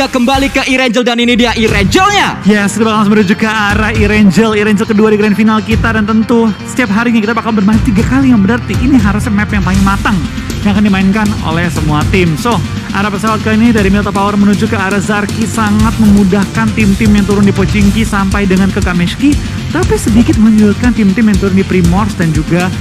3 kembali ke Erangel dan ini dia Erangelnya. Yes, kita bakal langsung menuju ke arah Erangel kedua di grand final kita. Dan tentu setiap harinya kita bakal bermain 3 kali, yang berarti ini harusnya map yang paling matang yang akan dimainkan oleh semua tim. So, arah pesawat kali ini dari Milta Power menuju ke arah Zarki sangat memudahkan tim-tim yang turun di Pochinki sampai dengan ke Kameshki, tapi sedikit menyulitkan tim-tim yang turun di Primors dan juga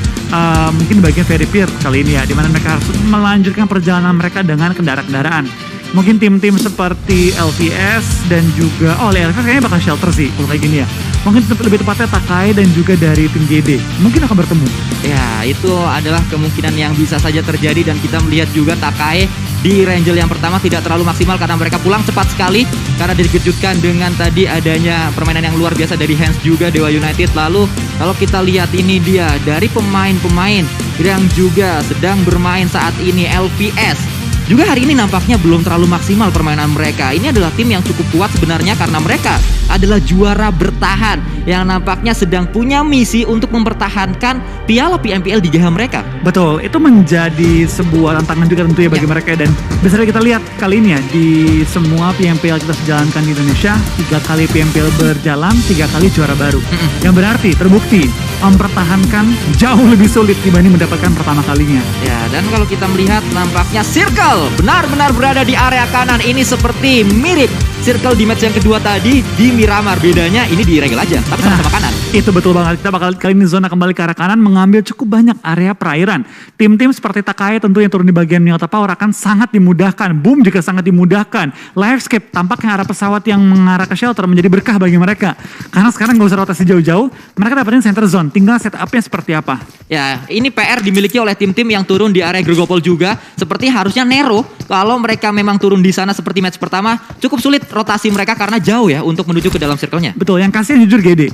mungkin bagian Veripir kali ini ya, dimana mereka harus melanjutkan perjalanan mereka dengan kendaraan-kendaraan. Mungkin tim-tim seperti LVS dan juga LVS kayaknya bakal shelter sih kalau kayak gini ya. Mungkin lebih tepatnya Takai dan juga dari tim GD mungkin akan bertemu. Ya, itu adalah kemungkinan yang bisa saja terjadi dan kita melihat juga Takai di Erangel yang pertama tidak terlalu maksimal karena mereka pulang cepat sekali karena dikejutkan dengan tadi adanya permainan yang luar biasa dari Hans juga Dewa United. Lalu kalau kita lihat ini dia dari pemain-pemain yang juga sedang bermain saat ini, LVS juga hari ini nampaknya belum terlalu maksimal permainan mereka. Ini adalah tim yang cukup kuat sebenarnya karena mereka adalah juara bertahan yang nampaknya sedang punya misi untuk mempertahankan piala PMPL di GH mereka. Betul, itu menjadi sebuah tantangan juga tentunya bagi mereka. Dan bisa kita lihat kali ini ya, di semua PMPL kita sejalankan di Indonesia, 3 kali PMPL berjalan, 3 kali juara baru. Yang berarti terbukti mempertahankan jauh lebih sulit dibanding mendapatkan pertama kalinya. Ya, dan kalau kita melihat nampaknya Circle benar-benar berada di area kanan. Ini seperti mirip Circle di match yang kedua tadi di Miramar. Bedanya ini di Erangel aja, tapi sama-sama kanan. Itu betul banget. Kita bakal kali ini zona kembali ke arah kanan, mengambil cukup banyak area perairan. Tim-tim seperti Takai tentu yang turun di bagian Milta Power akan sangat dimudahkan. Boom juga sangat dimudahkan. Livescape tampaknya arah pesawat yang mengarah ke shelter menjadi berkah bagi mereka. Karena sekarang gak usah rotasi jauh-jauh, mereka dapetin center zone. Tinggal setupnya seperti apa. Ya, ini PR dimiliki oleh tim-tim yang turun di area Gregopol juga. Seperti harusnya Nero, kalau mereka memang turun di sana seperti match pertama, cukup sulit rotasi mereka karena jauh ya untuk menuju ke dalam circle-nya. Betul, yang kasihan jujur GD.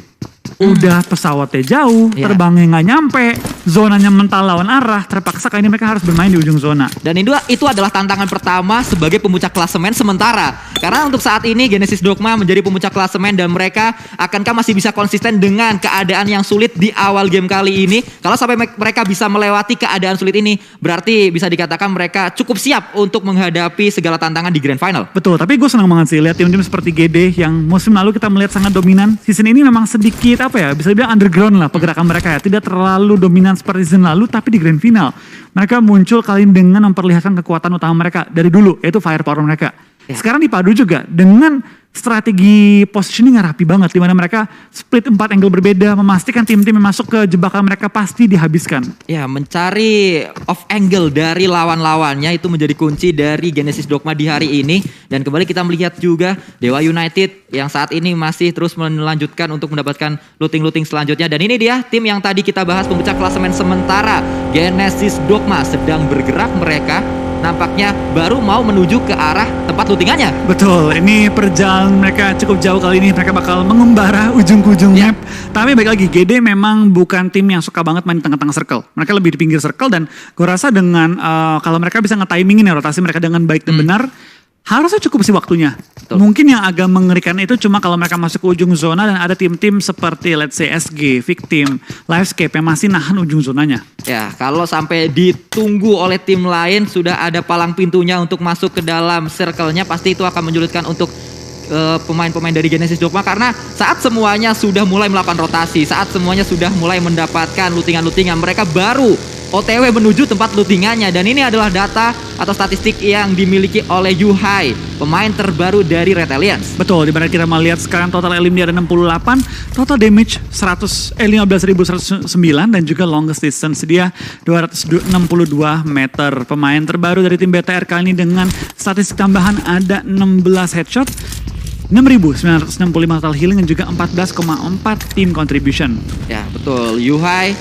Udah pesawatnya jauh, terbangnya nggak nyampe, zonanya mental lawan arah, terpaksa kali ini mereka harus bermain di ujung zona. Dan itu adalah tantangan pertama sebagai pemuncak klasemen sementara. Karena untuk saat ini Genesis Dogma menjadi pemuncak klasemen dan mereka akankah masih bisa konsisten dengan keadaan yang sulit di awal game kali ini. Kalau sampai mereka bisa melewati keadaan sulit ini, berarti bisa dikatakan mereka cukup siap untuk menghadapi segala tantangan di Grand Final. Betul, tapi gue senang banget sih lihat tim-tim seperti GD yang musim lalu kita melihat sangat dominan. Season ini memang sedikit bisa dibilang underground lah pergerakan mereka ya. Tidak terlalu dominan seperti season lalu, tapi di Grand Final mereka muncul kali ini dengan memperlihatkan kekuatan utama mereka dari dulu, yaitu firepower mereka. Sekarang dipadu juga dengan strategi positioning yang rapi banget, dimana mereka split 4 angle berbeda, memastikan tim-tim yang masuk ke jebakan mereka pasti dihabiskan. Ya, mencari off angle dari lawan-lawannya itu menjadi kunci dari Genesis Dogma di hari ini. Dan kembali kita melihat juga Dewa United yang saat ini masih terus melanjutkan untuk mendapatkan looting-looting selanjutnya. Dan ini dia tim yang tadi kita bahas pemuncak klasemen sementara. Genesis Dogma sedang bergerak, mereka nampaknya baru mau menuju ke arah tempat lootingannya. Betul, ini perjalanan mereka cukup jauh kali ini. Mereka bakal mengembara ujung ke ujung map. Tapi baik lagi, GD memang bukan tim yang suka banget main di tengah-tengah circle. Mereka lebih di pinggir circle dan gue rasa dengan kalau mereka bisa nge-timingin ya rotasi mereka dengan baik dan benar, harusnya cukup sih waktunya. Betul. Mungkin yang agak mengerikan itu cuma kalau mereka masuk ke ujung zona dan ada tim-tim seperti let's say SG, Victim, Livescape yang masih nahan ujung zonanya. Ya, kalau sampai ditunggu oleh tim lain sudah ada palang pintunya untuk masuk ke dalam circle-nya, pasti itu akan menyulitkan untuk pemain-pemain dari Genesis Dogma. Karena saat semuanya sudah mulai melakukan rotasi, saat semuanya sudah mulai mendapatkan lootingan-lootingan, mereka baru OTW menuju tempat lootingannya. Dan ini adalah data atau statistik yang dimiliki oleh Yuhai, pemain terbaru dari Red Alliance. Betul, dimana kita melihat sekarang total elim dia ada 68, total damage 15.109 dan juga longest distance dia 262 meter. Pemain terbaru dari tim BTR kali ini dengan statistik tambahan ada 16 headshot, 6.965 total healing dan juga 14,4 team contribution. Ya betul, Yuhai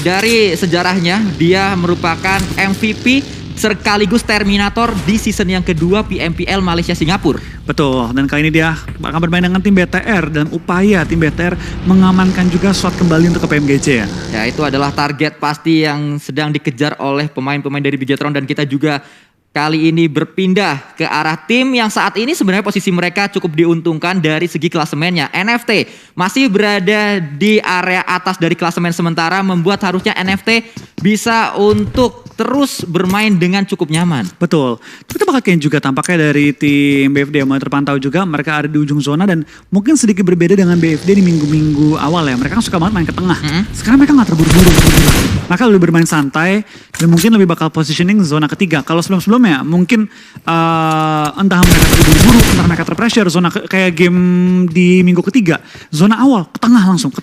dari sejarahnya dia merupakan MVP sekaligus Terminator di season yang kedua PMPL Malaysia Singapura. Betul, dan kali ini dia akan bermain dengan tim BTR dan upaya tim BTR mengamankan juga shot kembali untuk ke PMGC ya. Ya, itu adalah target pasti yang sedang dikejar oleh pemain-pemain dari Bigetron. Dan kita juga kali ini berpindah ke arah tim yang saat ini sebenarnya posisi mereka cukup diuntungkan dari segi klasemennya. NFT masih berada di area atas dari klasemen sementara, membuat harusnya NFT bisa untuk terus bermain dengan cukup nyaman. Betul. Tapi kita bakal kayaknya juga tampaknya dari tim BFD yang mulai terpantau juga. Mereka ada di ujung zona dan mungkin sedikit berbeda dengan BFD di minggu-minggu awal ya. Mereka kan suka banget main ke tengah. Sekarang mereka gak terburu-buru. Mereka lebih bermain santai dan mungkin lebih bakal positioning zona ketiga. Kalau sebelum-sebelumnya mungkin entah mereka terburu-buru, entah mereka terpressure. Zona kayak game di minggu ketiga. Zona awal ke tengah langsung.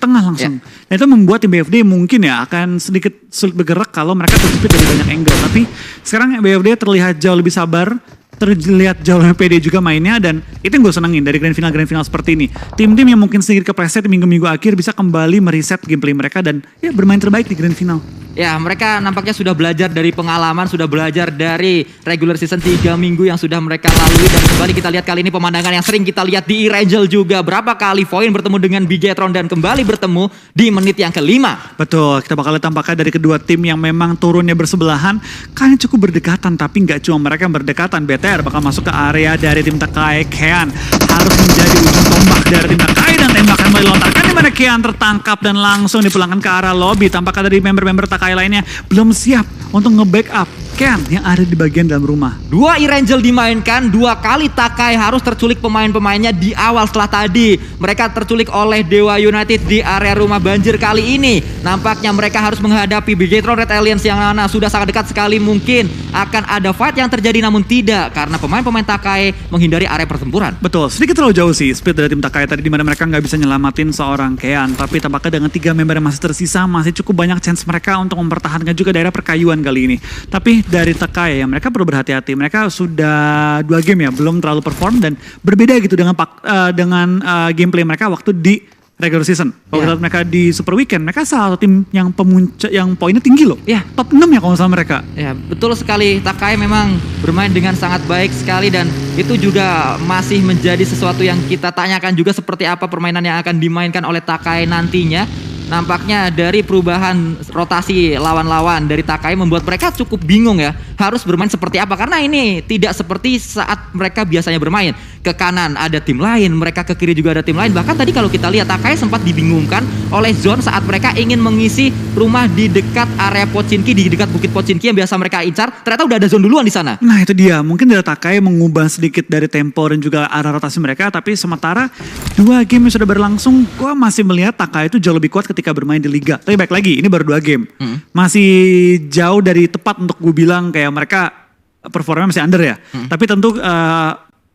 Dan itu membuat tim BFD mungkin ya akan sedikit sulit bergerak kalau mereka terjepit dari banyak angle. Tapi sekarang BFD terlihat jauh lebih sabar, terlihat jauh lebih pede juga mainnya, dan itu yang gue senengin dari grand final seperti ini. Tim-tim yang mungkin sedikit kepreset di minggu-minggu akhir bisa kembali mereset gameplay mereka dan ya bermain terbaik di grand final. Ya, mereka nampaknya sudah belajar dari pengalaman, sudah belajar dari regular season 3 minggu yang sudah mereka lalui. Dan kembali kita lihat kali ini pemandangan yang sering kita lihat di Erangel juga. Berapa kali Voin bertemu dengan Bigetron dan kembali bertemu di menit yang kelima. Betul, kita bakal lihat tampaknya dari kedua tim yang memang turunnya bersebelahan. Kayaknya cukup berdekatan, tapi nggak cuma mereka yang berdekatan. BTR bakal masuk ke area dari tim Takai. Kean harus menjadi ujung tombak dari tim Takai dan tembakan mulai dilontarkan di mana Kean tertangkap dan langsung dipulangkan ke arah lobby. Tampaknya dari member-member Takai lainnya belum siap untuk nge-backup Kean yang ada di bagian dalam rumah. 2 Erangel dimainkan, 2 kali Takai harus terculik pemain-pemainnya di awal setelah tadi. Mereka terculik oleh Dewa United di area rumah banjir kali ini. Nampaknya mereka harus menghadapi Bigetron Red Aliens yang mana sudah sangat dekat sekali, mungkin akan ada fight yang terjadi, namun tidak karena pemain-pemain Takai menghindari area pertempuran. Betul, sedikit terlalu jauh sih speed dari tim Takai tadi, dimana mereka nggak bisa nyelamatin seorang Kean. Tapi tampaknya dengan 3 member yang masih tersisa, masih cukup banyak chance mereka untuk mempertahankan juga daerah perkayuan kali ini. Tapi dari Takai ya, mereka perlu berhati-hati. Mereka sudah 2 game ya, belum terlalu perform dan berbeda gitu dengan gameplay mereka waktu di regular season. Kalau kita lihat mereka di Super Weekend, mereka salah satu tim yang pemuncak, yang poinnya tinggi loh. Ya. Top 6 ya kalau misalnya mereka. Ya, betul sekali. Takai memang bermain dengan sangat baik sekali dan itu juga masih menjadi sesuatu yang kita tanyakan juga, seperti apa permainan yang akan dimainkan oleh Takai nantinya. Nampaknya dari perubahan rotasi lawan-lawan dari Takai membuat mereka cukup bingung ya, harus bermain seperti apa, karena ini tidak seperti saat mereka biasanya bermain. Ke kanan ada tim lain, mereka ke kiri juga ada tim lain. Bahkan tadi kalau kita lihat Takai sempat dibingungkan oleh zone saat mereka ingin mengisi rumah di dekat area Pochinki, di dekat Bukit Pochinki yang biasa mereka incar, ternyata udah ada zone duluan di sana. Nah itu dia, mungkin dari Takai mengubah sedikit dari tempo dan juga arah rotasi mereka, tapi sementara 2 game yang sudah berlangsung, gue masih melihat Takai itu jauh lebih kuat ketika bermain di Liga. Tapi baik lagi, ini baru 2 game. Masih jauh dari tepat untuk gue bilang kayak mereka performanya masih under ya. Tapi tentu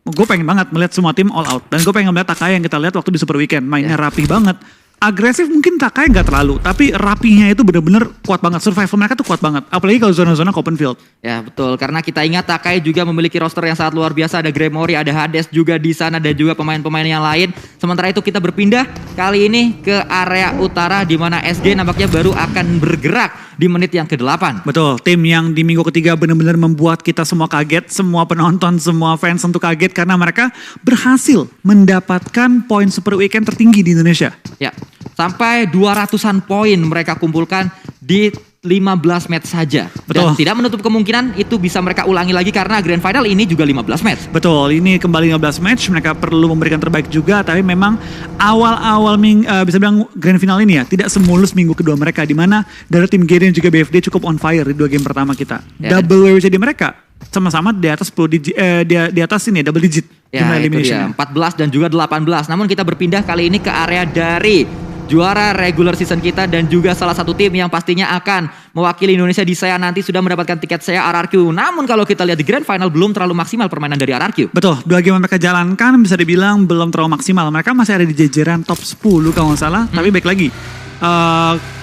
gue pengen banget melihat semua tim all out. Dan gue pengen melihat Takai yang kita lihat waktu di Super Weekend. Mainnya rapih banget. Agresif mungkin Takai nggak terlalu, tapi rapinya itu bener-bener kuat banget. Survival mereka tuh kuat banget, apalagi kalau zona-zona open field. Ya betul, karena kita ingat Takai juga memiliki roster yang sangat luar biasa. Ada Gremory, ada Hades juga di sana, dan juga pemain-pemain yang lain. Sementara itu kita berpindah kali ini ke area utara, di mana SG nampaknya baru akan bergerak di menit yang ke-8. Betul, tim yang di minggu ketiga benar-benar membuat kita semua kaget, semua penonton, semua fans untuk kaget karena mereka berhasil mendapatkan poin Super Weekend tertinggi di Indonesia. Ya, sampai 200-an poin mereka kumpulkan di 15 match saja. Betul. Dan tidak menutup kemungkinan itu bisa mereka ulangi lagi karena Grand Final ini juga 15 match. Betul, ini kembali 15 match, mereka perlu memberikan terbaik juga, tapi memang awal-awal bisa bilang Grand Final ini ya tidak semulus minggu kedua mereka, di mana dari tim GD dan juga BFD cukup on fire di 2 game pertama kita. Ya, double WWCD mereka sama-sama di atas 10 digit, di atas ini double digit. Ya, itu dia, 14 dan juga 18. Namun kita berpindah kali ini ke area dari juara regular season kita dan juga salah satu tim yang pastinya akan mewakili Indonesia di SEA nanti sudah mendapatkan tiket SEA RRQ. Namun kalau kita lihat di Grand Final belum terlalu maksimal permainan dari RRQ. Betul, 2 game yang mereka jalankan bisa dibilang belum terlalu maksimal. Mereka masih ada di jajaran top 10 kalau nggak salah, tapi baik lagi.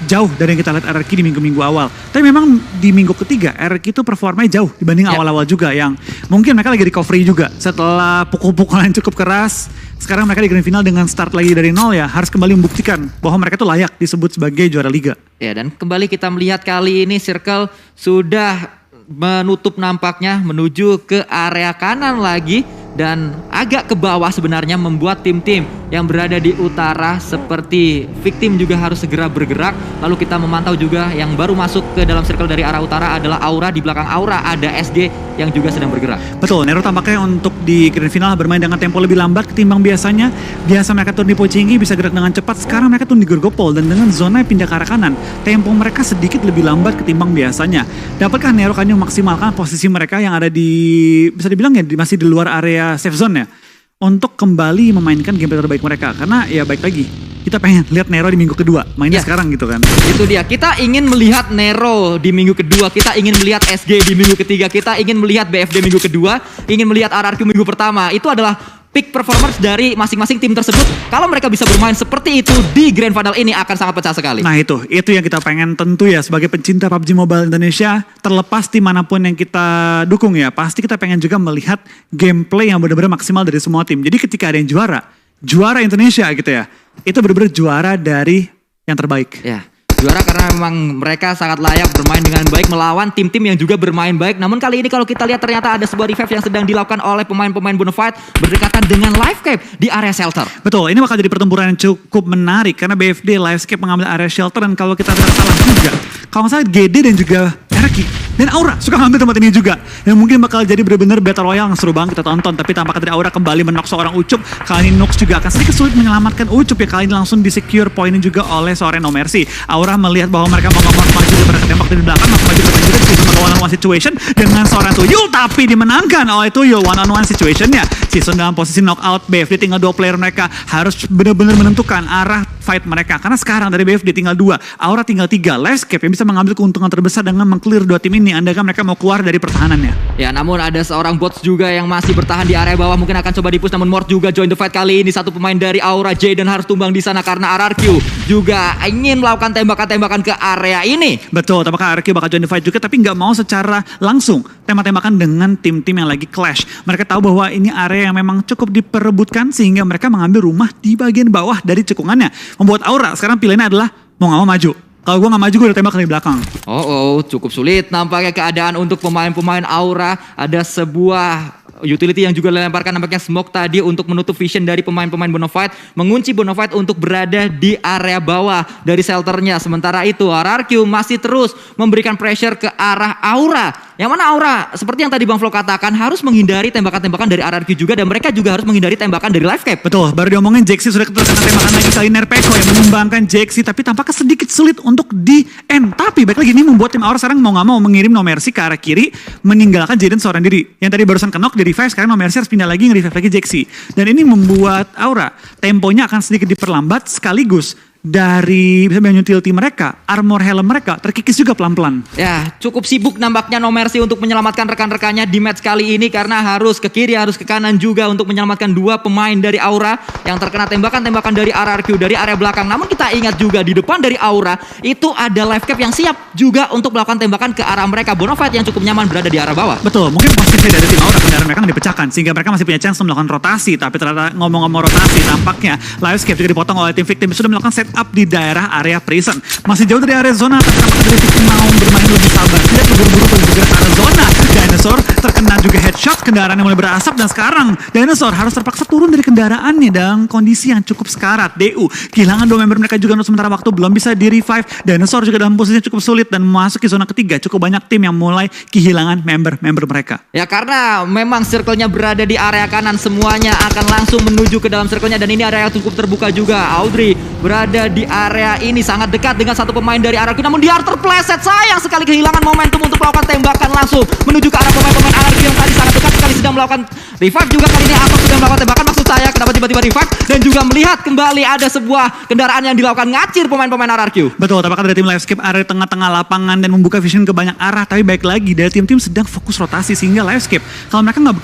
Jauh dari yang kita lihat RRQ di minggu-minggu awal. Tapi memang di minggu ketiga RRQ itu performanya jauh dibanding awal-awal juga, yang mungkin mereka lagi recovery juga setelah pukul-pukulan cukup keras. Sekarang mereka di Grand Final dengan start lagi dari nol ya, harus kembali membuktikan bahwa mereka tuh layak disebut sebagai juara liga. Ya, dan kembali kita melihat kali ini Circle sudah menutup nampaknya menuju ke area kanan lagi dan agak ke bawah sebenarnya, membuat tim-tim yang berada di utara seperti Victim juga harus segera bergerak. Lalu kita memantau juga yang baru masuk ke dalam circle dari arah utara adalah Aura. Di belakang Aura ada SG yang juga sedang bergerak. Betul, Nero tampaknya untuk di grand final bermain dengan tempo lebih lambat ketimbang biasanya. Biasa mereka turun di Pochinki bisa gerak dengan cepat, sekarang mereka turun di Gorgopol dan dengan zona pindah ke arah kanan. Tempo mereka sedikit lebih lambat ketimbang biasanya. Dapatkah Nero Kanyang maksimalkan posisi mereka yang ada di, bisa dibilang ya masih di luar area safe zone ya, untuk kembali memainkan gameplay terbaik mereka? Karena ya baik lagi, kita pengen lihat Nero di minggu kedua mainnya sekarang gitu kan. Itu dia, kita ingin melihat Nero di minggu kedua, kita ingin melihat SG di minggu ketiga, kita ingin melihat BFD minggu kedua, ingin melihat RRQ minggu pertama. Itu adalah peak performance dari masing-masing tim tersebut. Kalau mereka bisa bermain seperti itu di Grand Final ini akan sangat pecah sekali. Nah itu yang kita pengen tentu ya sebagai pencinta PUBG Mobile Indonesia, terlepas tim manapun yang kita dukung ya, pasti kita pengen juga melihat gameplay yang benar-benar maksimal dari semua tim. Jadi ketika ada yang juara Indonesia gitu ya, itu benar-benar juara dari yang terbaik. Ya, juara karena memang mereka sangat layak bermain dengan baik melawan tim-tim yang juga bermain baik. Namun kali ini kalau kita lihat ternyata ada sebuah revive yang sedang dilakukan oleh pemain-pemain Bonafide berdekatan dengan Livescape di area shelter. Betul, ini bakal jadi pertempuran yang cukup menarik karena BFD Livescape mengambil area shelter, dan kalau kita tidak salah juga, kalau nggak salah GD dan juga Erki dan Aura suka ngambil tempat ini juga. Yang mungkin bakal jadi benar-benar battle royale yang seru banget kita tonton. Tapi tampaknya dari Aura kembali menok seorang Ucup. Kali ini Nox juga akan sedikit sulit menyelamatkan Ucup ya. Kali ini langsung disecure poinnya juga oleh seorang No Mercy. Aura melihat bahwa mereka mau maju daripada ketembak dari belakang, maka maju ke juga season one-on-one situation dengan seorang Tuyul, tapi dimenangkan oleh Tuyul. One-on-one situationnya. Season dalam posisi knockout, BFD tinggal 2 player mereka. Harus benar-benar menentukan arah fight mereka. Karena sekarang dari BFD tinggal 2, Aura tinggal 3. Livescape yang bisa mengambil keuntungan terbesar dengan meng-clear 2 tim ini. Andaikan mereka mau keluar dari pertahanannya. Ya, namun ada seorang bots juga yang masih bertahan di area bawah, mungkin akan coba di-push, namun Mort juga join the fight kali ini. Satu pemain dari Aura, Jaden harus tumbang di sana karena RRQ juga ingin melakukan tembakan-tembakan ke area ini. Betul, apakah RRQ bakal join the fight juga, tapi nggak mau secara langsung tembak-tembakan dengan tim-tim yang lagi clash. Mereka tahu bahwa ini area yang memang cukup diperebutkan sehingga mereka mengambil rumah di bagian bawah dari cekungannya. Membuat Aura sekarang pilihannya adalah mau nggak mau maju. Kalau gue gak maju, gue udah tembak dari belakang. Cukup sulit nampaknya keadaan untuk pemain-pemain Aura. Ada sebuah utility yang juga dilemparkan, nampaknya smoke tadi untuk menutup vision dari pemain-pemain Bonafide, mengunci Bonafide untuk berada di area bawah dari shelternya. Sementara itu RRQ masih terus memberikan pressure ke arah Aura, yang mana Aura seperti yang tadi Bang Flo katakan harus menghindari tembakan-tembakan dari RRQ juga, dan mereka juga harus menghindari tembakan dari Livescape. Betul, baru diomongin Jaxi sudah terkena tembakan lagi kali Nerpeko yang menyumbangkan Jaxi, tapi tampaknya sedikit sulit untuk di end. Tapi baik lagi ini membuat tim Aura sekarang mau gak mau mengirim No Mercy ke arah kiri, meninggalkan Jaden seorang diri yang tadi barusan kenok di revive. Sekarang No Mercy harus pindah lagi nge-revive lagi Jaxi, dan ini membuat Aura temponya akan sedikit diperlambat, sekaligus dari bisa utility mereka, armor helm mereka terkikis juga pelan-pelan. Ya, cukup sibuk nampaknya No Mercy untuk menyelamatkan rekan-rekannya di match kali ini, karena harus ke kiri, harus ke kanan juga untuk menyelamatkan 2 pemain dari Aura yang terkena tembakan-tembakan dari RRQ dari area belakang. Namun kita ingat juga di depan dari Aura itu ada Livescape yang siap juga untuk melakukan tembakan ke arah mereka. Bonafide yang cukup nyaman berada di arah bawah. Betul, mungkin posisi dari tim Aura kendaraan mereka dipecahkan sehingga mereka masih punya chance untuk melakukan rotasi. Tapi ternyata ngomong-ngomong rotasi, tampaknya Livescape juga dipotong oleh tim Victim sudah melakukan setup di daerah area prison. Masih jauh dari area zona, tapi tampaknya dari Victim mau bermain lebih sabar, tidak terburu-buru pergi ke arah zona. Dinosaur terkena juga headshot, kendaraan yang mulai berasap, dan sekarang Dinosaur harus terpaksa turun dari kendaraannya dalam kondisi yang cukup sekarat. DU kehilangan 2 member mereka juga untuk sementara waktu, belum bisa di revive. Dinosaur juga dalam posisi cukup sulit dan memasuki zona ketiga. Cukup banyak tim yang mulai kehilangan member-member mereka. Ya, karena memang circle-nya berada di area kanan, semuanya akan langsung menuju ke dalam circle-nya, dan ini area yang cukup terbuka juga. Audrey berada di area ini sangat dekat dengan satu pemain dari RRQ, namun dia terpleset. Sayang sekali kehilangan momentum untuk melakukan tembakan langsung menuju ke arah pemain-pemain RRQ yang tadi sangat dekat sekali sedang melakukan revive juga. Kali ini Atok sudah melakukan tembakan, maksud saya kenapa tiba-tiba revive, dan juga melihat kembali ada sebuah kendaraan yang dilakukan ngacir pemain-pemain RRQ. Betul, tampaknya dari tim Livescape area di tengah-tengah lapangan dan membuka vision ke banyak arah. Tapi baik lagi dari tim-tim sedang fokus rotasi sehingga Livescape kalau mereka nggak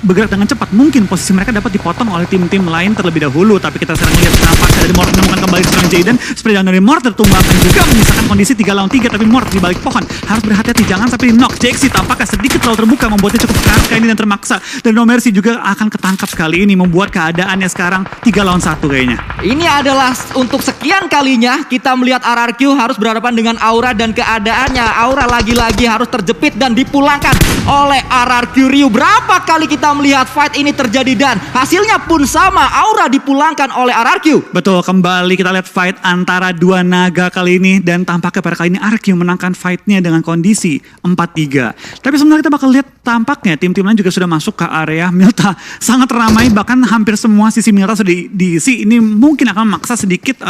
bergerak dengan cepat, mungkin posisi mereka dapat dipotong oleh tim-tim lain terlebih dahulu. Tapi kita sekarang lihat nampaknya dari Mort menemukan kembali seorang Jaden, seperti dari Mort tertumbangkan juga menyisakan kondisi 3 lawan 3, tapi Mort di balik pohon harus berhati-hati jangan sampai di knock. Jaxi tampaknya sedikit terlalu terbuka, membuatnya cukup keras kali ini dan termaksa, dan No Mercy juga akan ketangkap kali ini, membuat keadaannya sekarang 3 lawan 1 kayaknya. Ini adalah untuk sekian kalinya kita melihat RRQ harus berhadapan dengan Aura dan keadaannya. Aura lagi-lagi harus terjepit dan dipulangkan oleh RRQ Ryu. Berapa kali kita melihat fight ini terjadi dan hasilnya pun sama. Aura dipulangkan oleh RRQ. Betul, kembali kita lihat fight antara dua naga kali ini dan tampaknya pada kali ini RRQ menangkan fightnya dengan kondisi 4-3. Tapi sebenarnya kita bakal lihat tampaknya tim-tim lain juga sudah masuk ke area Milta. Sangat ramai, bahkan hampir semua sisi Milta sudah diisi. Ini mungkin akan memaksa sedikit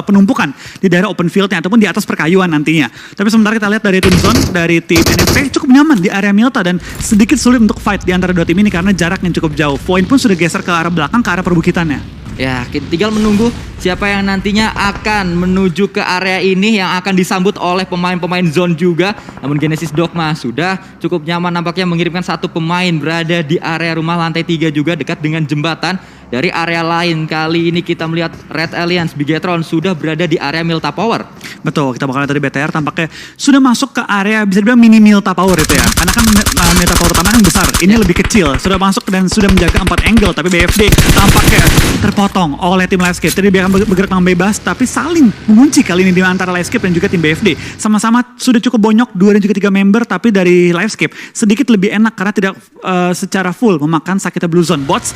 penumpukan di daerah open fieldnya ataupun di atas perkayuan nantinya. Tapi sementara kita lihat dari tim Zone, dari tim NFP cukup nyaman di area Milta dan sedikit sulit untuk fight di antara dua tim ini karena jaraknya cukup jauh. Poin pun sudah geser ke arah belakang, ke arah perbukitannya. Ya, kita tinggal menunggu siapa yang nantinya akan menuju ke area ini yang akan disambut oleh pemain-pemain Zone juga. Namun Genesis Dogma sudah cukup nyaman nampaknya mengirimkan satu pemain berada di area rumah lantai 3 juga dekat dengan jembatan. Dari area lain kali ini kita melihat Red Alliance, Bigetron sudah berada di area Milta Power. Betul, kita bakal lihat dari BTR tampaknya sudah masuk ke area bisa dibilang mini Milta Power itu ya. Karena kan Milta Power pertama kan besar, ini lebih kecil. Sudah masuk dan sudah menjaga 4 angle, tapi BFD tampaknya terpotong oleh tim Livescape. Tadi dia akan bergerak dengan bebas, tapi saling mengunci kali ini di antara Livescape dan juga tim BFD. Sama-sama sudah cukup bonyok, 2 dan juga 3 member, tapi dari Livescape sedikit lebih enak karena tidak secara full memakan sakitnya Blue Zone. Bots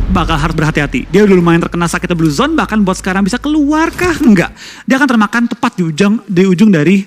bakal harus berhati-hati. Dia udah lumayan terkena sakitnya Blue Zone, bahkan bot sekarang bisa keluar kah? Enggak. Dia akan termakan tepat di ujung dari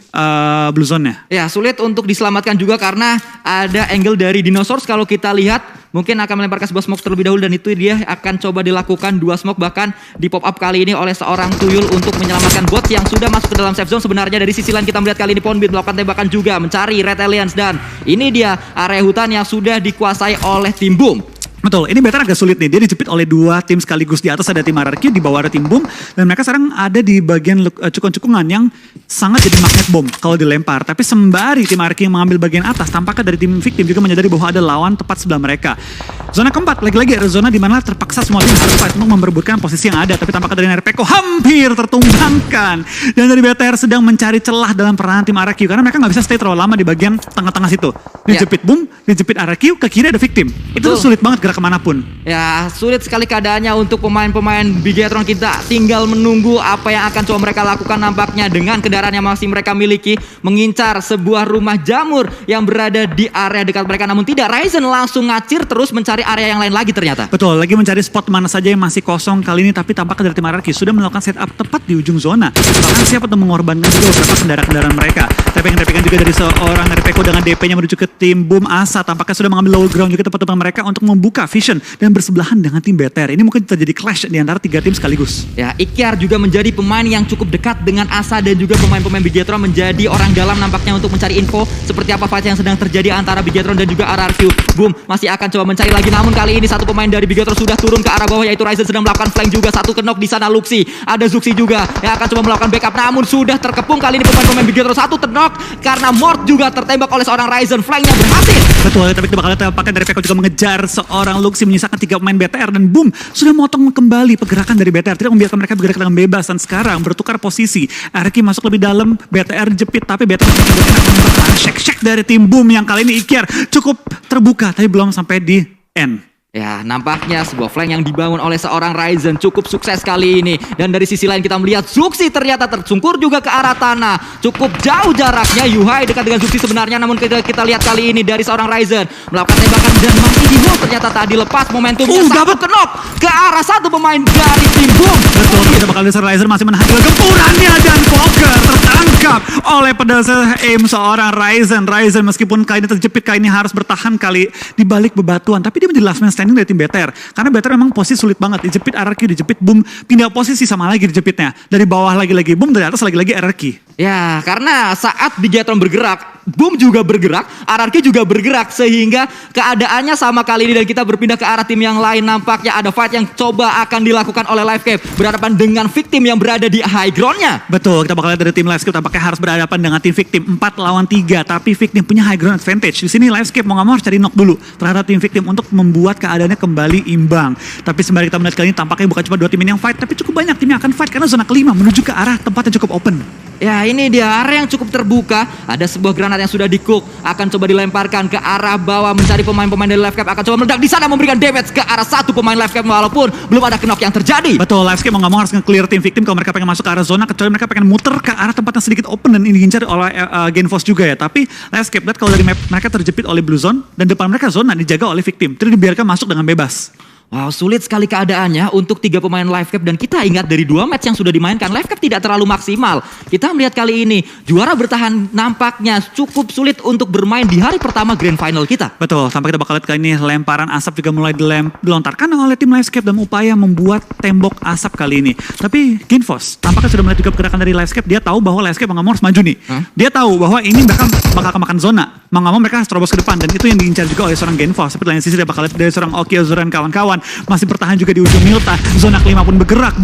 Blue Zone-nya. Ya, sulit untuk diselamatkan juga karena ada angle dari Dinosaurs. Kalau kita lihat mungkin akan melemparkan sebuah smoke terlebih dahulu dan itu dia akan coba dilakukan 2 smoke bahkan di pop up kali ini oleh seorang tuyul untuk menyelamatkan bot yang sudah masuk ke dalam safe zone. Sebenarnya dari sisi lain kita melihat kali ini Ponbit melakukan tembakan juga mencari Red Alliance dan ini dia area hutan yang sudah dikuasai oleh tim Boom. Betul, ini BTR agak sulit nih. Dia dijepit oleh 2 tim sekaligus. Di atas ada tim RRQ, di bawah ada tim Boom. Dan mereka sekarang ada di bagian cukung-cukungan yang sangat jadi magnet bom kalau dilempar. Tapi sembari tim RRQ yang mengambil bagian atas, tampaknya dari tim Victim juga menyadari bahwa ada lawan tepat sebelah mereka. Zona keempat, lagi-lagi ada zona di mana terpaksa semua tim harus fight untuk memperebutkan posisi yang ada. Tapi tampaknya dari NRPK hampir tertumbangkan. Dan dari BTR sedang mencari celah dalam peranan tim RRQ. Karena mereka nggak bisa stay terlalu lama di bagian tengah-tengah situ. Dijepit Boom, dijepit RRQ, ke kiri ada Victim. Itu sulit banget gerak kemanapun. Ya, sulit sekali keadaannya untuk pemain-pemain Bigetron. Kita tinggal menunggu apa yang akan coba mereka lakukan nampaknya dengan kendaraan yang masih mereka miliki. Mengincar sebuah rumah jamur yang berada di area dekat mereka. Namun tidak, Ryzen langsung ngacir terus mencari area yang lain lagi ternyata. Betul, lagi mencari spot mana saja yang masih kosong kali ini. Tapi tampaknya dari tim RRQ sudah melakukan setup tepat di ujung zona. Bahkan siap untuk mengorbankan juga beberapa kendaraan-kendaraan mereka. Tapi juga dari seorang RPK dengan DP-nya menuju ke tim Boom. Asa tampaknya sudah mengambil low ground juga tempat-tempat mereka untuk membuka vision dan bersebelahan dengan tim BTR. Ini mungkin terjadi clash di antara 3 tim sekaligus. Ya, Ikyar juga menjadi pemain yang cukup dekat dengan Asa dan juga pemain-pemain Bigetron menjadi orang dalam nampaknya untuk mencari info seperti apa fight yang sedang terjadi antara Bigetron dan juga RRQ. Boom masih akan coba mencari lagi, namun kali ini satu pemain dari Bigetron sudah turun ke arah bawah yaitu Ryzen sedang melakukan flank juga. Satu knock di sana Luxi, ada Zuxi juga yang akan coba melakukan backup namun sudah terkepung kali ini pemain-pemain Bigetron. Satu knock karena Mort juga tertembak oleh seorang Ryzen. Flanknya berhasil. Betul, tapi kita bakal lihat pakai dari PK juga mengejar seorang Luxi menyisakan 3 pemain BTR dan Boom sudah motong kembali pergerakan dari BTR, tidak membiarkan mereka bergerak dengan bebas dan sekarang bertukar posisi. RRQ masuk lebih dalam, BTR jepit tapi BTR masih bergerak dengan shake dari tim Boom yang kali ini Ikyar cukup terbuka tapi belum sampai di end. Ya, nampaknya sebuah flank yang dibangun oleh seorang Ryzen cukup sukses kali ini. Dan dari sisi lain kita melihat Zuxi ternyata tersungkur juga ke arah tanah. Cukup jauh jaraknya, Yuhai dekat dengan Zuxi sebenarnya. Namun kita lihat kali ini dari seorang Ryzen melakukan tembakan dan masih di hold. Ternyata tadi lepas momentumnya. Dapat knock ke arah satu pemain dari tim Boom. Betul, kita bakal lihat Ryzen masih menahan gempurannya dan Poker tertangkap oleh pedasa aim seorang Ryzen. Ryzen meskipun kali ini terjepit, kali ini harus bertahan kali di balik bebatuan. Tapi dia menjadi last man standing dari tim BTR. Karena BTR memang posisi sulit banget. Dijepit RRQ, dijepit Boom, pindah posisi sama lagi dijepitnya. Dari bawah lagi-lagi Boom, dari atas lagi-lagi RRQ. Ya, karena saat Bigetron bergerak, Boom juga bergerak, RRQ juga bergerak. Sehingga keadaannya sama kali ini dan kita berpindah ke arah tim yang lain. Nampaknya ada fight yang coba akan dilakukan oleh Livescape berhadapan dengan Victim yang berada di high ground-nya. Betul, kita bakal lihat dari tim Livescape tampaknya harus berhadapan dengan tim Victim 4 lawan 3. Tapi Victim punya high ground advantage. Di sini Livescape mau gak mau harus cari knock dulu terhadap tim Victim untuk membuat keadaannya kembali imbang. Tapi sembari kita melihat kali ini tampaknya bukan cuma 2 tim ini yang fight, tapi cukup banyak tim yang akan fight karena zona kelima menuju ke arah tempat yang cukup open. Ya, ini dia area yang cukup terbuka. Ada sebuah granat granat yang sudah di-cook akan coba dilemparkan ke arah bawah mencari pemain-pemain dari Livecap, akan coba meledak di sana memberikan damage ke arah satu pemain Livecap walaupun belum ada knock yang terjadi. Betul, Livecap mau nggak mau harus nge-clear tim victim kalau mereka pengen masuk ke arah zona, kecuali mereka pengen muter ke arah tempat yang sedikit open dan ini diincar oleh Genfos juga ya. Tapi Livecap lihat kalau dari map mereka terjepit oleh blue zone dan depan mereka zona dijaga oleh victim, terus dibiarkan masuk dengan bebas. Wow, sulit sekali keadaannya untuk 3 pemain Livecap dan kita ingat dari 2 match yang sudah dimainkan Livecap tidak terlalu maksimal. Kita melihat kali ini juara bertahan nampaknya cukup sulit untuk bermain di hari pertama Grand Final kita. Betul, sampai kita bakal lihat kali ini lemparan asap juga mulai dilontarkan oleh tim Livecap dalam upaya membuat tembok asap kali ini. Tapi Genfos tampaknya sudah melihat juga pergerakan dari Livecap, dia tahu bahwa Livecap mau nggak mau harus maju nih. Dia tahu bahwa ini bakal kemakan zona. Mau nggak mau mereka harus terobos ke depan dan itu yang diincar juga oleh seorang Genfos. Tapi lain sisi dia bakal lihat dari seorang Oki Azura dan kawan-kawan masih bertahan juga di ujung Milta. Zona kelima pun bergerak.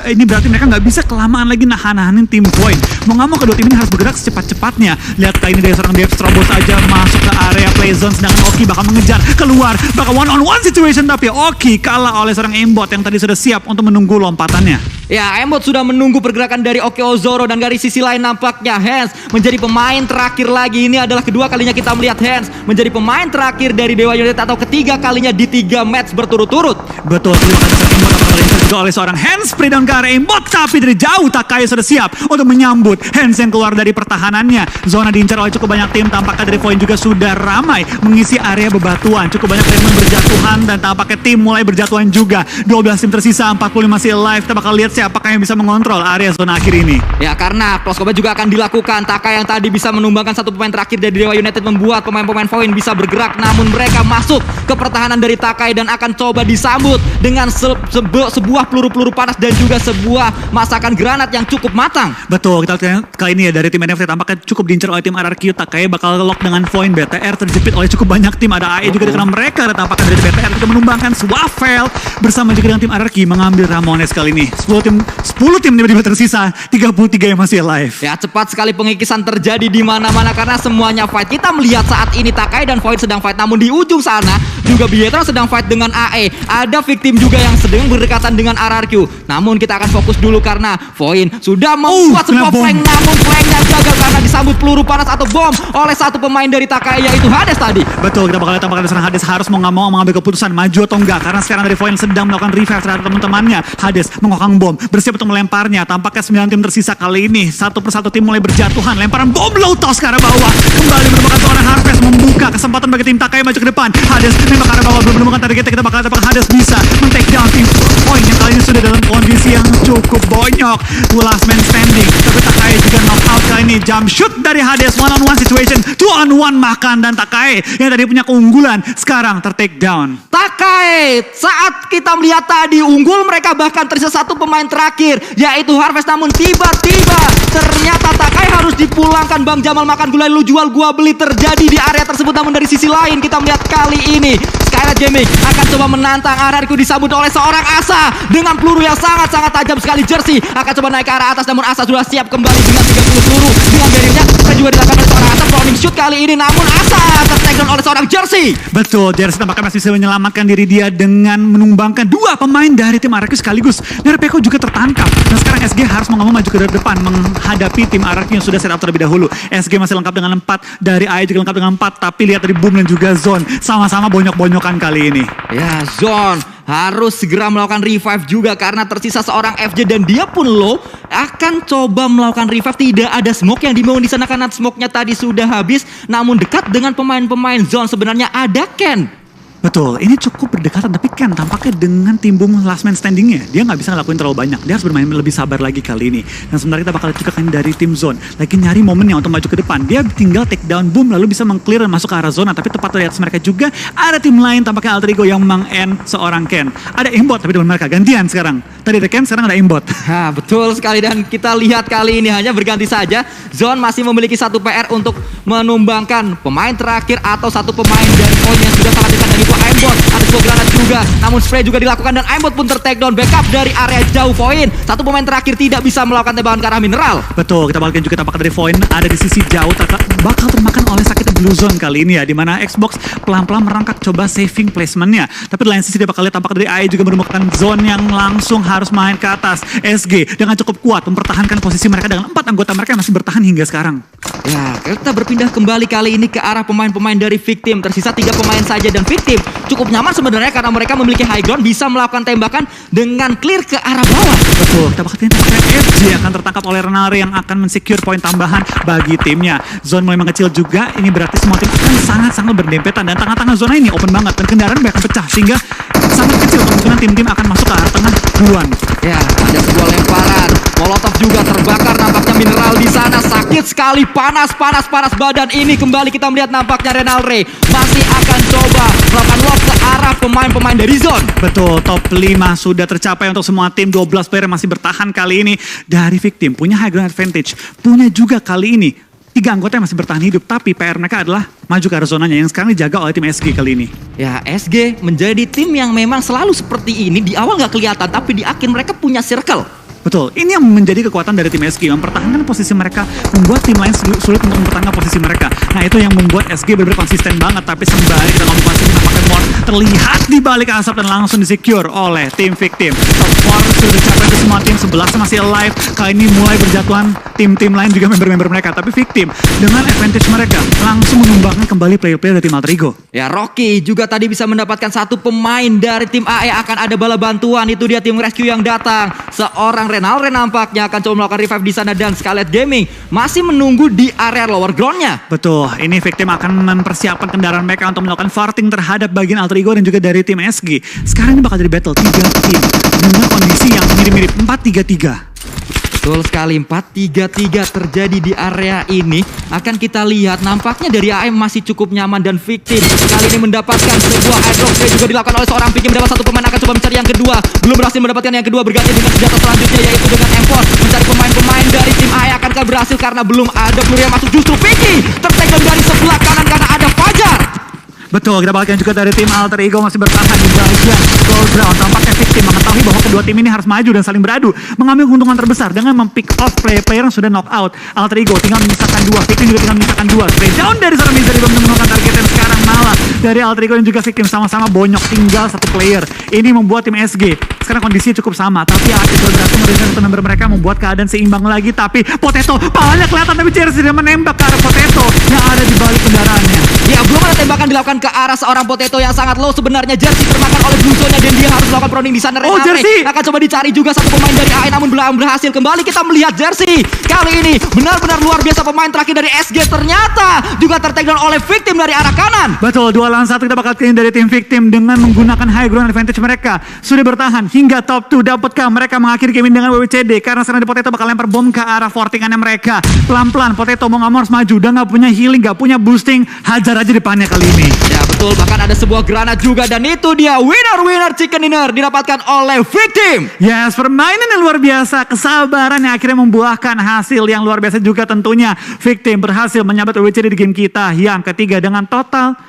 Ini berarti mereka nggak bisa kelamaan lagi nahan-nahanin tim Void. Mau nggak mau kedua tim ini harus bergerak secepat-cepatnya. Lihat kali ini dari seorang Dev terobos aja masuk ke area play zone, sedangkan Oki bakal mengejar keluar. Bakal one on one situation tapi Oki kalah oleh seorang aimbot yang tadi sudah siap untuk menunggu lompatannya. Ya, aimbot sudah menunggu pergerakan dari Oki Ozoro dan dari sisi lain nampaknya Hans menjadi pemain terakhir lagi. Ini adalah kedua kalinya kita melihat Hans menjadi pemain terakhir dari Dewa United atau ketiga kalinya di 3 match berturut-turut. Betul, terima kasih aimbot apakah juga oleh seorang Hans spray down ke arah aimbot, tapi dari jauh Takai sudah siap untuk menyambut Hans yang keluar dari pertahanannya. Zona diincar oleh cukup banyak tim, tampaknya dari Void juga sudah ramai mengisi area bebatuan. Cukup banyak tim berjatuhan dan tampaknya tim mulai berjatuhan juga. 12 tim tersisa, 40 masih live. Kita bakal lihat apakah yang bisa mengontrol area zona akhir ini. Ya, karena close combat juga akan dilakukan. Takai yang tadi bisa menumbangkan satu pemain terakhir dari Dewa United membuat pemain-pemain Void bisa bergerak, namun mereka masuk ke pertahanan dari Takai dan akan coba disambut dengan sebuah peluru-peluru panas dan juga sebuah masakan granat yang cukup matang. Betul, kita lihat kali ini ya dari tim NFT tampaknya cukup diincar oleh tim RRQ. Takai bakal lock dengan Void. BTR terjepit oleh cukup banyak tim, ada AE juga karena mereka dan tampaknya dari BTR juga menumbangkan Swaffel bersama juga dengan tim RRQ mengambil Ramones kali ini. 10 tim tiba-tiba tersisa, 33 yang masih live. Ya, cepat sekali pengikisan terjadi di mana-mana karena semuanya fight. Kita melihat saat ini Takai dan Void sedang fight, namun di ujung sana juga Bietron sedang fight dengan AE. Ada victim juga yang sedang berdekatan dengan RRQ. Namun kita akan fokus dulu karena Void sudah membuat sebuah flank, namun flanknya gagal karena disambut peluru panas atau bom oleh satu pemain dari Takai yaitu Hades tadi. Betul, kita bakal lihat tampaknya seorang Hades harus mau nggak mau mengambil keputusan maju atau enggak karena sekarang dari Void sedang melakukan revive terhadap teman-temannya. Hades mengokang bom, bersiap untuk melemparnya. Tampaknya 9 tim tersisa kali ini. Satu persatu tim mulai berjatuhan. Lemparan bom low toss ke arah bawah. Kembali menemukan seorang Harvest membuka kesempatan bagi tim Takai maju ke depan. Hades nembak ke arah bawah, belum menemukan targetnya. Kita bakal lihat apakah Hades bisa men-take down tim Void yang kali ini sudah dalam kondisi yang cukup bonyok. Last man standing. Tapi Takai juga knock out kali ini. Jump shoot dari Hades, one on one situation. 2 on 1 makan dan Takai yang tadi punya keunggulan sekarang ter-take down. Takai saat kita melihat tadi unggul, mereka bahkan tersisa satu pemain terakhir yaitu Harvest, namun tiba-tiba ternyata Takai harus dipulangkan. Bang Jamal makan gulai lu jual gua beli terjadi di area tersebut. Namun dari sisi lain kita melihat kali ini Skylight Gaming akan coba menantang RRQ disambut oleh seorang Asa dengan peluru yang sangat-sangat tajam sekali. Jersey akan coba naik ke arah atas, namun Asa sudah siap kembali dengan 30 peluru dengan barriernya dan juga dilakukan oleh seorang Asa cloning shoot kali ini, namun Asa ter-take down oleh seorang Jersey. Betul, Jersey tampaknya masih bisa menyelamatkan diri dia dengan menumbangkan 2 pemain dari tim RRQ sekaligus. Nerpeko juga tertangkap dan sekarang SG harus mau maju ke depan menghadapi tim RRQ yang sudah set up terlebih dahulu. SG masih lengkap dengan 4, dari AE juga lengkap dengan 4, tapi lihat dari Boom dan juga Zone sama-sama bonyok-bonyokan kali ini. Ya, Zone harus segera melakukan revive juga karena tersisa seorang FJ dan dia pun low. Akan coba melakukan revive, tidak ada smoke yang dibangun di sana karena smoke-nya tadi sudah habis. Namun dekat dengan pemain-pemain Zone sebenarnya ada Ken. Betul, ini cukup berdekatan, tapi Ken tampaknya dengan tim Boom last man standingnya, dia nggak bisa ngelakuin terlalu banyak. Dia harus bermain lebih sabar lagi kali ini. Dan sebenarnya kita bakal juga kan dari tim Zone lagi nyari momennya untuk maju ke depan. Dia tinggal take down Boom lalu bisa meng-clear dan masuk ke arah zona. Tapi tepat di atas mereka juga ada tim lain, tampaknya Alter Ego yang meng-end seorang Ken. Ada aimbot tapi dengan mereka gantian sekarang. Tadi ada Ken, sekarang ada aimbot. Ha, betul sekali, dan kita lihat kali ini hanya berganti saja. Zone masih memiliki satu PR untuk menumbangkan pemain terakhir atau satu pemain dari Void yang sudah sangat dekat, dan itu aimbot. Ada sebuah granat juga, namun spray juga dilakukan dan aimbot pun ter-take down. Backup dari area jauh Void. Satu pemain terakhir tidak bisa melakukan tembakan ke arah mineral. Betul, kita balikin juga tampaknya dari Void ada di sisi jauh, bakal termakan oleh sakitnya Blue Zone kali ini ya, dimana Xbox pelan-pelan merangkak coba saving placementnya. Tapi di lain sisi dia bakal lihat tampaknya dari AE juga menemukan Zone yang langsung harus main ke atas. SG dengan cukup kuat mempertahankan posisi mereka dengan 4 anggota mereka yang masih bertahan hingga sekarang. Ya, kita berpindah kembali kali ini ke arah pemain-pemain dari Victim. Tersisa 3 pemain saja dan Victim cukup nyaman sebenarnya karena mereka memiliki high ground, bisa melakukan tembakan dengan clear ke arah bawah. Betul, kita bakal lihat SG akan tertangkap oleh Renare yang akan mensecure poin tambahan bagi timnya. Zone mulai mengecil juga, ini berarti semua tim akan sangat-sangat berdempetan dan tengah-tengah zona ini open banget dan kendaraan akan pecah sehingga sangat kecil kemungkinan tim-tim akan masuk ke arah tengah duluan. Ya, ada sebuah lemparan. Molotov juga terbakar nampaknya mineral di sana. Sakit sekali, panas badan ini. Kembali kita melihat nampaknya Renalre masih akan coba melakukan lob ke arah pemain-pemain dari zone. Betul, top 5 sudah tercapai untuk semua tim. 12 player masih bertahan kali ini dari Victim. Punya high ground advantage. Punya juga kali ini 3 anggota yang masih bertahan hidup, tapi PR mereka adalah maju ke arah zonanya yang sekarang dijaga oleh tim SG kali ini. Ya, SG menjadi tim yang memang selalu seperti ini. Di awal nggak kelihatan, tapi di akhir mereka punya circle. Betul, ini yang menjadi kekuatan dari tim SG. Mempertahankan posisi mereka, membuat tim lain sulit untuk mempertahankan posisi mereka. Nah, itu yang membuat SG benar-benar konsisten banget. Tapi sembari kita ngomong pasti nampaknya Mort terlihat di balik asap dan langsung disecure oleh tim Victim. Top 4 sudah dicapai ke semua tim, 11 masih alive. Kali ini mulai berjatuhan tim-tim lain juga member-member mereka. Tapi Victim dengan advantage mereka langsung menumbangkan kembali player-player dari tim Alter Ego. Ya, Rocky juga tadi bisa mendapatkan 1 pemain dari tim AE. Akan ada bala bantuan, itu dia tim rescue yang datang. Seorang Renalre nampaknya akan coba melakukan revive di sana dan Scarlet Gaming masih menunggu di area lower ground-nya. Betul, ini Victim akan mempersiapkan kendaraan mereka untuk melakukan farting terhadap bagian Alter Ego dan juga dari tim SG. Sekarang ini bakal jadi battle 3 tim dengan kondisi yang mirip-mirip 4-3-3. Betul sekali, 4-3-3 terjadi di area ini. Akan kita lihat nampaknya dari AM masih cukup nyaman dan Victim kali ini mendapatkan sebuah airdrop play juga dilakukan oleh seorang Victim. Mendapat 1 pemain, akan coba mencari yang kedua. Belum berhasil mendapatkan yang kedua, berganti dengan senjata selanjutnya yaitu dengan M4. Mencari pemain-pemain dari tim AE, akankah berhasil karena belum ada peluru yang masuk. Justru Vicky tertekan dari sebelah kanan karena ada Fajar. Betul, kita bagian juga dari tim Alter Ego masih bertahan di bagian gold ground. Tampaknya Victim mengetahui bahwa kedua tim ini harus maju dan saling beradu, mengambil keuntungan terbesar dengan mempick off player-player yang sudah knock out. Alter Ego tinggal menyisakan 2, Victim juga tinggal menyisakan 2. Stay down dari seorang Misery belum menemukan target dan sekarang malah dari Alter Ego dan juga Victim sama-sama bonyok, tinggal 1 player. Ini membuat tim SG sekarang kondisinya cukup sama, tapi Akif berhasil meredakan 1 member mereka, membuat keadaan seimbang lagi. Tapi Potato palanya kelihatan, tapi Jersey tidak menembak ke arah Potato yang ada di balik kendaraannya. Ya, belum ada tembakan dilakukan ke arah seorang Potato yang sangat low. Sebenarnya Jersey termakan oleh blue zone-nya dan dia harus melakukan proning di sana. Jersey akan coba dicari juga 1 pemain dari AE namun belum berhasil. Kembali kita melihat Jersey kali ini benar-benar luar biasa. Pemain terakhir dari SG ternyata juga tertakedown oleh Victim dari arah kanan. Betul, 2 lawan 1 kita bakal clean dari tim Victim dengan menggunakan high ground advantage mereka. Sudah bertahan hingga top 2. Dapatkah mereka mengakhiri game ini dengan WWCD? Karena sekarang di Potato bakal lempar bom ke arah fortingannya mereka. Pelan-pelan Potato mau nggak mau harus maju. Udah nggak punya healing, nggak punya boosting. Hajar aja depannya kali ini. Ya betul, bahkan ada sebuah granat juga dan itu dia winner chicken dinner didapatkan oleh Victim. Yes, permainan yang luar biasa, kesabaran yang akhirnya membuahkan hasil yang luar biasa juga tentunya. Victim berhasil menyabet WWCD di game kita yang ketiga dengan total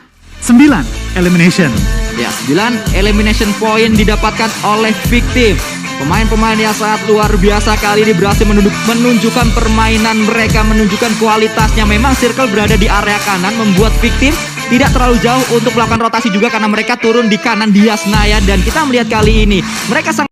9 elimination. Ya, 9 elimination point didapatkan oleh Victim. Pemain-pemain yang sangat luar biasa kali ini berhasil menunjukkan permainan mereka, menunjukkan kualitasnya. Memang circle berada di area kanan, membuat Victim tidak terlalu jauh untuk melakukan rotasi juga karena mereka turun di kanan di Yasnaya. Dan kita melihat kali ini mereka sangat